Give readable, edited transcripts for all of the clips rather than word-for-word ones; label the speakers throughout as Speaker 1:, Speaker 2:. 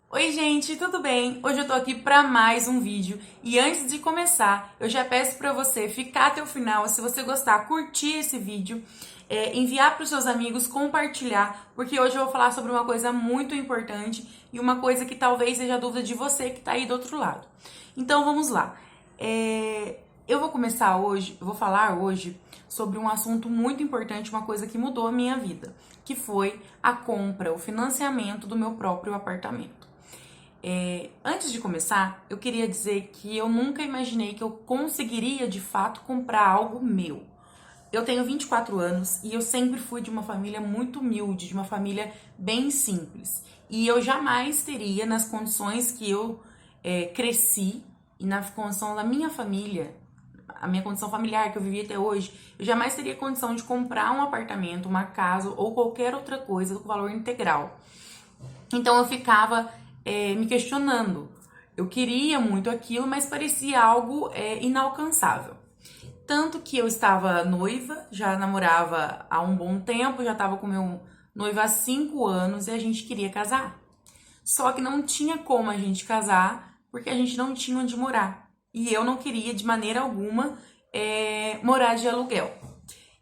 Speaker 1: Oi gente, tudo bem? Hoje eu tô aqui para mais um vídeo e antes de começar, eu já peço para você ficar até o final, se você gostar, curtir esse vídeo, enviar para os seus amigos, compartilhar, porque hoje eu vou falar sobre uma coisa muito importante e uma coisa que talvez seja dúvida de você que tá aí do outro lado. Então vamos lá. Eu vou começar hoje, eu vou falar hoje sobre um assunto muito importante, uma coisa que mudou a minha vida, que foi a compra, o financiamento do meu próprio apartamento. Antes de começar, eu queria dizer que eu nunca imaginei que eu conseguiria de fato comprar algo meu. Eu tenho 24 anos e eu sempre fui de uma família muito humilde, de uma família bem simples. E eu jamais teria, nas condições que eu cresci e na condição da minha família, a minha condição familiar que eu vivi até hoje, eu jamais teria condição de comprar um apartamento, uma casa ou qualquer outra coisa com valor integral. Então eu ficava me questionando. Eu queria muito aquilo, mas parecia algo inalcançável. Tanto que eu estava noiva, já namorava há um bom tempo, já estava com meu noivo há 5 anos e a gente queria casar. Só que não tinha como a gente casar porque a gente não tinha onde morar. E eu não queria de maneira alguma morar de aluguel.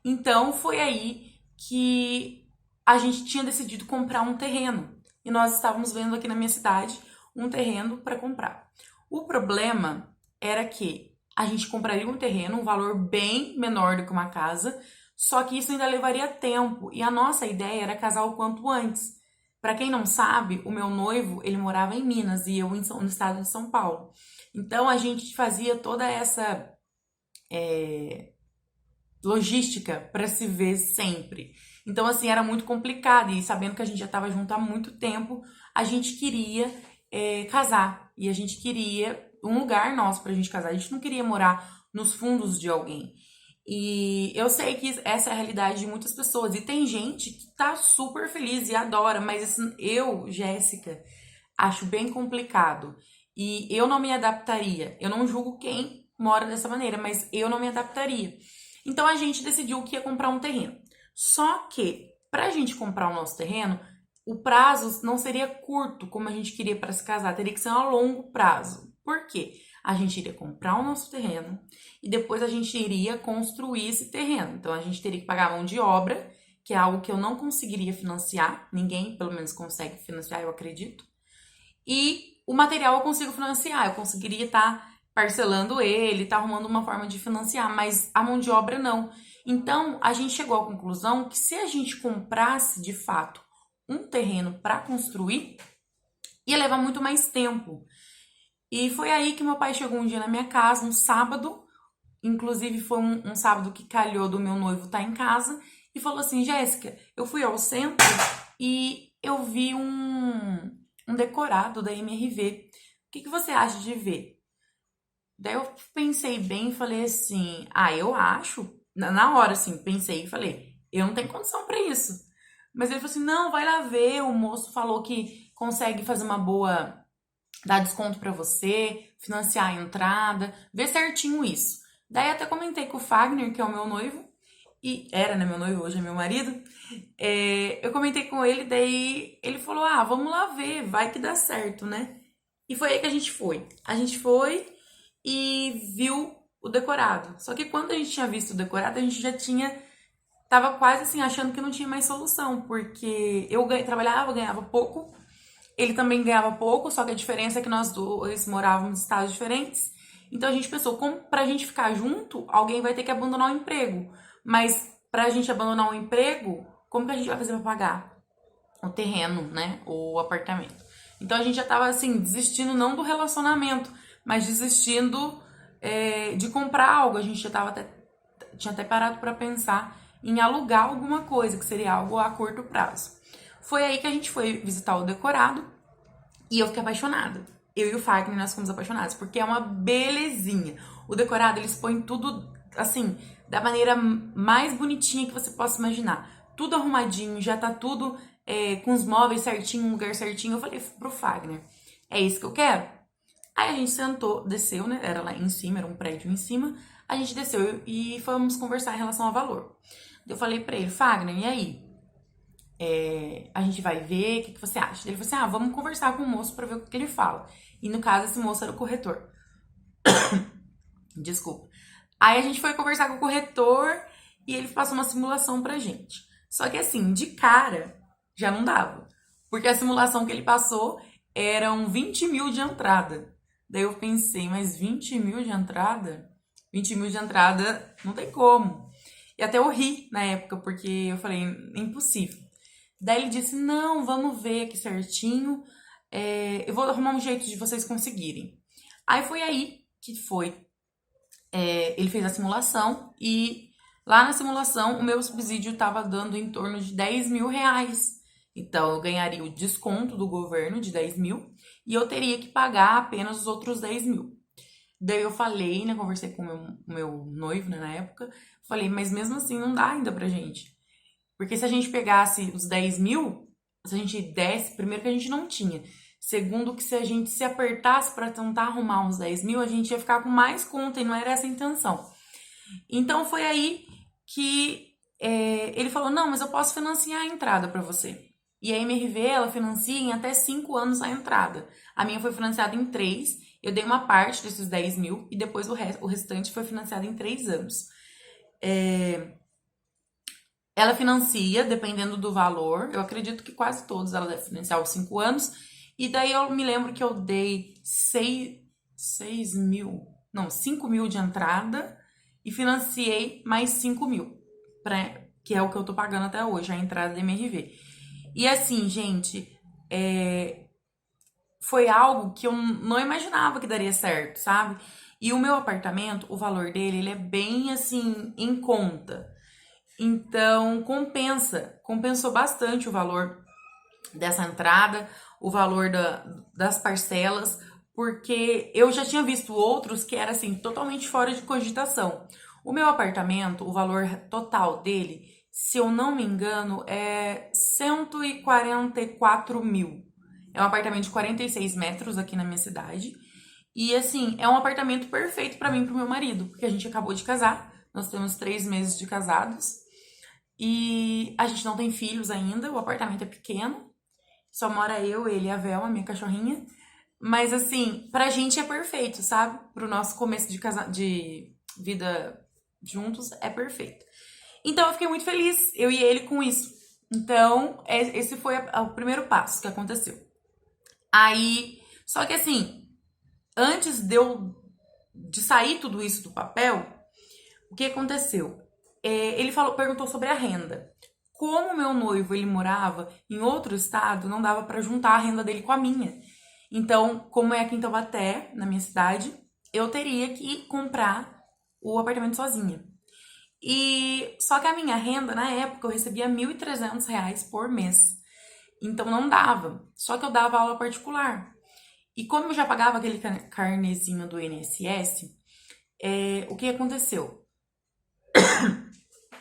Speaker 1: Então foi aí que a gente tinha decidido comprar um terreno. E nós estávamos vendo aqui na minha cidade um terreno para comprar. O problema era que a gente compraria um terreno, um valor bem menor do que uma casa, só que isso ainda levaria tempo. E a nossa ideia era casar o quanto antes. Para quem não sabe, o meu noivo, ele morava em Minas e eu no estado de São Paulo. Então a gente fazia toda essa logística para se ver sempre. Então, assim, era muito complicado. E sabendo que a gente já estava junto há muito tempo, a gente queria casar. E a gente queria um lugar nosso pra gente casar. A gente não queria morar nos fundos de alguém. E eu sei que essa é a realidade de muitas pessoas. E tem gente que tá super feliz e adora, mas assim, eu, Jéssica, acho bem complicado. E eu não me adaptaria. Eu não julgo quem mora dessa maneira, mas eu não me adaptaria. Então a gente decidiu que ia comprar um terreno. Só que, para a gente comprar o nosso terreno, o prazo não seria curto, como a gente queria para se casar, teria que ser a longo prazo. Por quê? A gente iria comprar o nosso terreno e depois a gente iria construir esse terreno. Então a gente teria que pagar mão de obra, que é algo que eu não conseguiria financiar, ninguém pelo menos consegue financiar, eu acredito. E o material eu consigo financiar, eu conseguiria estar parcelando ele, estar arrumando uma forma de financiar, mas a mão de obra não. Então, a gente chegou à conclusão que se a gente comprasse de fato um terreno para construir, ia levar muito mais tempo. E foi aí que meu pai chegou um dia na minha casa, um sábado, inclusive foi um sábado que calhou do meu noivo estar em casa, e falou assim: Jéssica, eu fui ao centro e eu vi um decorado da MRV. O que você acha de ver? Daí eu pensei bem e falei assim: eu acho. Na hora, assim, pensei e falei: eu não tenho condição pra isso. Mas ele falou assim: não, vai lá ver. O moço falou que consegue fazer uma boa. Dar desconto pra você, financiar a entrada, ver certinho isso. Daí até comentei com o Fagner, que é o meu noivo, e era, né, meu noivo, hoje é meu marido. Eu comentei com ele, daí ele falou: vamos lá ver, vai que dá certo, né? E foi aí que a gente foi. A gente foi e viu o decorado. Só que quando a gente tinha visto o decorado, a gente já tinha. Tava quase assim, achando que não tinha mais solução, porque eu trabalhava, ganhava pouco, ele também ganhava pouco, só que a diferença é que nós dois morávamos em estados diferentes. Então a gente pensou, como pra gente ficar junto, alguém vai ter que abandonar o emprego. Mas pra gente abandonar o emprego, como que a gente vai fazer pra pagar o terreno, né? O apartamento. Então a gente já tava assim, desistindo não do relacionamento, mas desistindo de comprar algo. A gente já tava tinha até parado para pensar em alugar alguma coisa, que seria algo a curto prazo. Foi aí que a gente foi visitar o decorado e eu fiquei apaixonada. Eu e o Fagner, nós fomos apaixonados, porque é uma belezinha. O decorado, eles põem tudo, assim, da maneira mais bonitinha que você possa imaginar. Tudo arrumadinho, já tá tudo com os móveis certinho, um lugar certinho. Eu falei pro Fagner, é isso que eu quero? Aí a gente sentou, desceu, né? Era lá em cima, era um prédio em cima. A gente desceu e fomos conversar em relação ao valor. Eu falei pra ele: Fagner, e aí? a gente vai ver, o que você acha? Ele falou assim, vamos conversar com o moço pra ver o que ele fala. E no caso, esse moço era o corretor. Desculpa. Aí a gente foi conversar com o corretor e ele passou uma simulação pra gente. Só que assim, de cara, já não dava. Porque a simulação que ele passou eram 20 mil de entrada. Daí eu pensei, mas 20 mil de entrada? 20 mil de entrada não tem como. E até eu ri na época, porque eu falei, impossível. Daí ele disse, não, vamos ver aqui certinho. Eu vou arrumar um jeito de vocês conseguirem. Aí foi aí que foi. Ele fez a simulação e lá na simulação o meu subsídio estava dando em torno de 10 mil reais. Então eu ganharia o desconto do governo de 10 mil e eu teria que pagar apenas os outros 10 mil. Daí eu falei, né, conversei com o meu noivo, né, na época, falei, mas mesmo assim não dá ainda pra gente. Porque se a gente pegasse os 10 mil, se a gente desse, primeiro que a gente não tinha. Segundo que se a gente se apertasse para tentar arrumar uns 10 mil, a gente ia ficar com mais conta e não era essa a intenção. Então foi aí que ele falou, não, mas eu posso financiar a entrada para você. E a MRV, ela financia em até 5 anos a entrada. A minha foi financiada em 3, eu dei uma parte desses 10 mil e depois o restante foi financiado em 3 anos. Ela financia, dependendo do valor, eu acredito que quase todos ela deve financiar os 5 anos. E daí eu me lembro que eu dei 5 mil de entrada e financiei mais 5 mil, que é o que eu tô pagando até hoje, a entrada da MRV. E assim, gente, foi algo que eu não imaginava que daria certo, sabe? E o meu apartamento, o valor dele, ele é bem assim, em conta. Então, compensou bastante o valor dessa entrada, o valor das parcelas, porque eu já tinha visto outros que era assim, totalmente fora de cogitação. O meu apartamento, o valor total dele, se eu não me engano, é 144 mil. É um apartamento de 46 metros aqui na minha cidade. E assim, é um apartamento perfeito para mim e pro meu marido, porque a gente acabou de casar, nós temos 3 meses de casados. E a gente não tem filhos ainda, o apartamento é pequeno. Só mora eu, ele e a Velma, minha cachorrinha. Mas assim, pra gente é perfeito, sabe? Pro nosso começo de vida juntos é perfeito. Então eu fiquei muito feliz, eu e ele, com isso. Então, esse foi o primeiro passo que aconteceu. Aí, só que assim, antes de sair tudo isso do papel, o que aconteceu? Ele perguntou sobre a renda. Como meu noivo ele morava em outro estado, não dava para juntar a renda dele com a minha. Então, como é aqui em Taubaté, na minha cidade, eu teria que comprar o apartamento sozinha. E só que a minha renda na época eu recebia R$ 1.300 por mês. Então não dava. Só que eu dava aula particular. E como eu já pagava aquele carnezinho do INSS, o que aconteceu?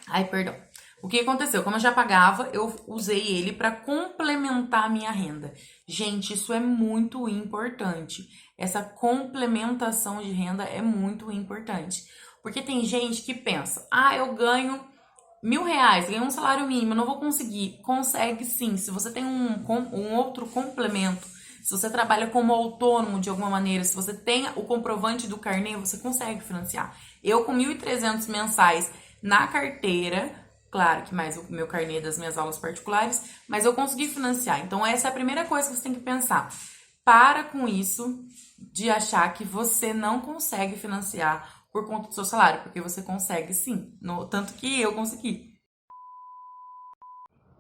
Speaker 1: Ai, perdão. O que aconteceu? Como eu já pagava, eu usei ele para complementar a minha renda. Gente, isso é muito importante. Essa complementação de renda é muito importante. Porque tem gente que pensa, eu ganho R$ 1.000, ganho um salário mínimo, eu não vou conseguir. Consegue sim, se você tem um outro complemento, se você trabalha como autônomo de alguma maneira, se você tem o comprovante do carnê, você consegue financiar. Eu com 1.300 mensais na carteira, claro que mais o meu carnê das minhas aulas particulares, mas eu consegui financiar. Então essa é a primeira coisa que você tem que pensar. Para com isso de achar que você não consegue financiar por conta do seu salário, porque você consegue sim, tanto que eu consegui.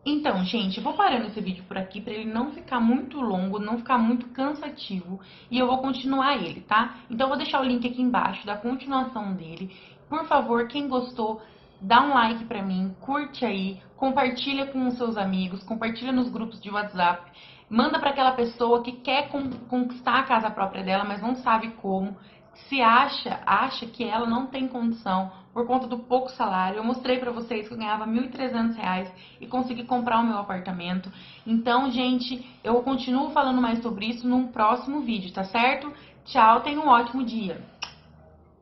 Speaker 1: Então, gente, eu vou parando esse vídeo por aqui para ele não ficar muito longo, não ficar muito cansativo, e eu vou continuar ele, tá? Então, eu vou deixar o link aqui embaixo da continuação dele. Por favor, quem gostou, dá um like pra mim, curte aí, compartilha com os seus amigos, compartilha nos grupos de WhatsApp, manda para aquela pessoa que quer conquistar a casa própria dela, mas não sabe como. Se acha que ela não tem condição por conta do pouco salário. Eu mostrei pra vocês que eu ganhava R$ 1.300 e consegui comprar o meu apartamento. Então, gente, eu continuo falando mais sobre isso num próximo vídeo, tá certo? Tchau, tenha um ótimo dia!